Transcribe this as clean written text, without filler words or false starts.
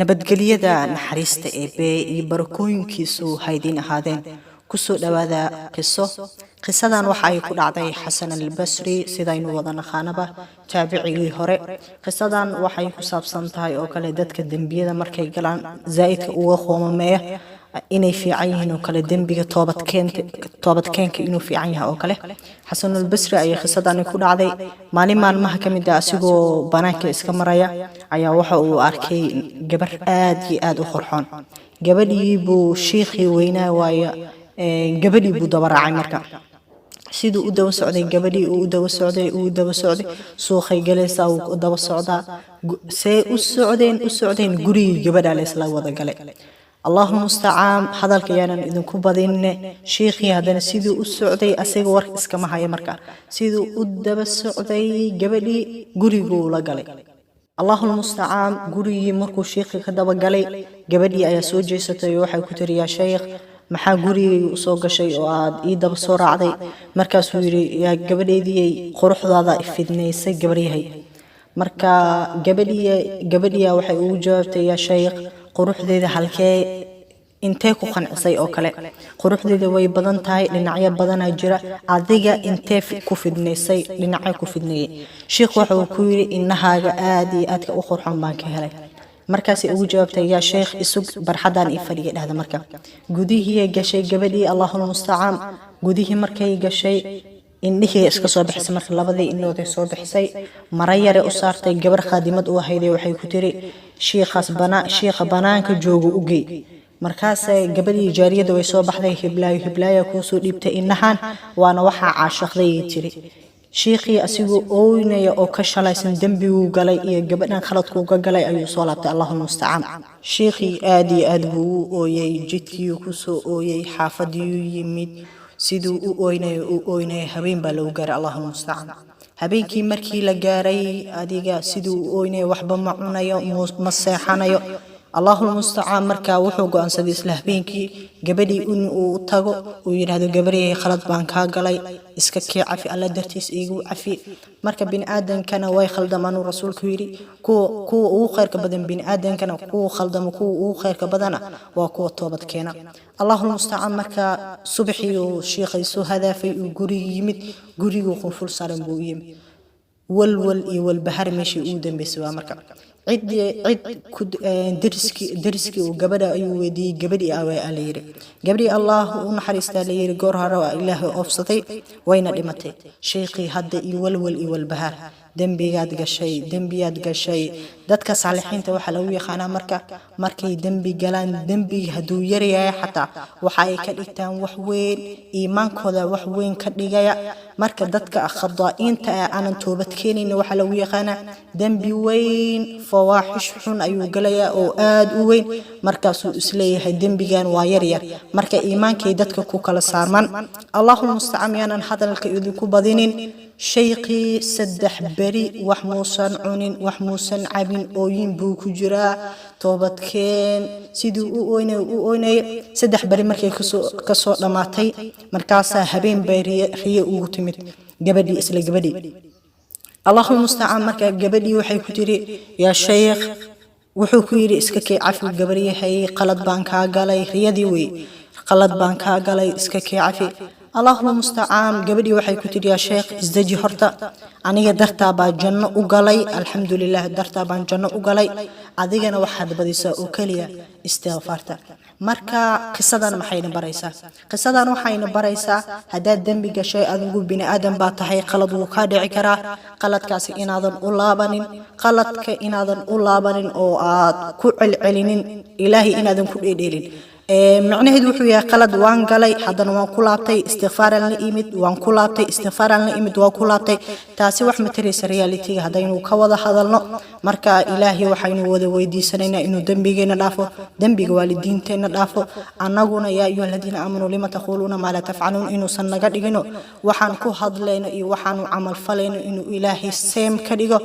nabadgelyada naxariista eebe iyo barakooyinkiisu haydin ahaadeen kusoo dhawaada qisadan waxa ay ku dhacday xasan al-basri sidaynu wada naqaanaba taabicigii hore qisadan waxay ku saabsan tahay oo kale dadka dambiyada markay galaan zaa'idka uga qoomameeya inay fiican yihiin oo kale dambiga toobadkeenka inuu fiican yahay oo kale xasan al-basri ay qisadan ku dhacday maalin maalmaha kamid ah asigoo banaanka iska maraya ayaa waxa uu arkay gabar aad iyo aad u qurxoon gabadhii buu sheekhi weynaa waaya gabadhii buu daba raacay marka sidoo u daba socday gabadhii uu daba socday suuqay galaysaa uu daba socdaa see u socdeen gurigii gabadha la isla wada galay اللهم مستعان هذا الكيان إذن كبدين شيخي هذا سيدو السعودي أسيق ورك إسكما هاي مركا سيدو أدب السعودي قبلي قريقو لقالي اللهم المستعان قري مركو شيخي خدب قالي قبلي أيا سوجي ستيوحي كتري يا شيخ maxaa gurigay u soo gashay oo aad ii daba soo raacday markaas uu yiri yaa gabadheedii quruxdaada ifidneysay gabaryahay marka gabadhiya waxay ugu jawaabtay yaa sheekh quruxdeeda halkee intee ku qancisay oo kale quruxdeeda way badan tahay dhinacyo badan jira adiga intee ku fidneysay dhinacyo ku fidneeyay sheekh waxa uu ku yiri innahaaga aad iyo aad ka u qurxoon baan ka helay markaas ugu jawaabtay yaa sheekh isug barxadan ii fadhiga dhahda marka gudihii gashay gabadhii Allahul musta'an gudihii markay gashay indhihii iska soo bixisay marka labadii indhood soo bixisay marayare u saartay gabar qaadimad u ahayd waxay ku tiri sheekha banaanka joogo u geey markaas gabadhii jaariyada way soo baxday hiblaayo ku soo dhiibtay innahan waana waxa caashaqday tiri sheekhi asigoo ooynaya oo ka shalaysan dambigu galay iyo gabadhan khaladku ka galay ayuu soo laabtay Allahul musta'an sheekhi aad iyo aad buu ooyay jidkii ku soo ooyay xaafadii yimid sidoo u ooynay habeen baa lagu gaaray Allahul musta'an habeenkii markii la gaaray adiga sidoo u ooynay waxba ma cunayo ma seexanayo Allahul musta'an marka wuxuu go'aansaday isla habeenkii gabadhii uu tago uu yiraahdo gabariyay khalad baan ka galay iska cafi alla dartiis iigu cafi marka bin aadankana way khaldamaan rasuulku yiri kuwa uu khayrka badan bin aadankana kuwa khaldamo kuwa uu khayrka badana waa kuwa toobad keena Allahul musta'an marka subaxii uu sheekhiisu hadafay uu gurigu quful saran buu yimid wal bahar meeshii uu dambeysay marka درسكي وقبل أيودي قبل أليري قبل الله ونحرست ليري جورها روى إله أفسطي وين لمتي شيخي هذا يول بهار دنبي قاد قشي دتك صالحين توحلوي خانا مركي دنبي قلان دنبي هدو يريا حتى وحاي كالإتان وحوين إيمان كذا وحوين كالإيجايا مركي دتك أخضائين تا أنا توبتكيني وحلوي خانا دنبي وين فواحش حن أيو قليا أو آد وين مركز إسليه دنبي كان وايريا مركي إيمان كي دتك كوكال سارمان الله المستعان يانا هذا الكيدو كوبادينين شيقي سدح بري وحموسا عنين وحموسا عبين أوين بوكو جرا توبت كين سيدو أويني سدح بري مركي كسو لماتي مركاسا هبين بري هي أوتمت قبدي إسلا قبدي الله المستعان مركا قبدي وحي كتيري يا شيخ وحو كيري اسككي عفو قبري هي قلد بانكا قالي ريادي وي قلد بانكا قالي اسككي عفي اللهم المستعان قبلي وحي كتير يا شيخ ازدجي هرتا أنا درتا با جنة وقالي الحمد لله درتا با جنة وقالي عديقنا واحد بديسا وكليا استغفارتا مركا قصدان محاين بريسا هدا الدنبي شيء أذنقو بني آدم باتحي قلد وكادعي كرا قلد كاسي إناذن أولابانين قلد كإناذن أولابانين أو كعل علينين إلهي إناذن كل إديلين معناه وحوي قلد وان قالي حدنا وان كلابتي استغفارا لإيمد وان كلابتي استغفارا لإيمد وان كلابتي تاسي وح متريس رياليتي هداينو كوضا هذا مركا إلهي وحينو وذا ويدي سنين إنو دنبيغينا دافو دنبيغ والدين تينا دافو أناغونا يا أيها الذين آمنوا لما تقولون ما لا تفعلون إنو سنقاد إغنو وحان كو هدلين وحانو عمل فلين إنو إلهي سيم كديغو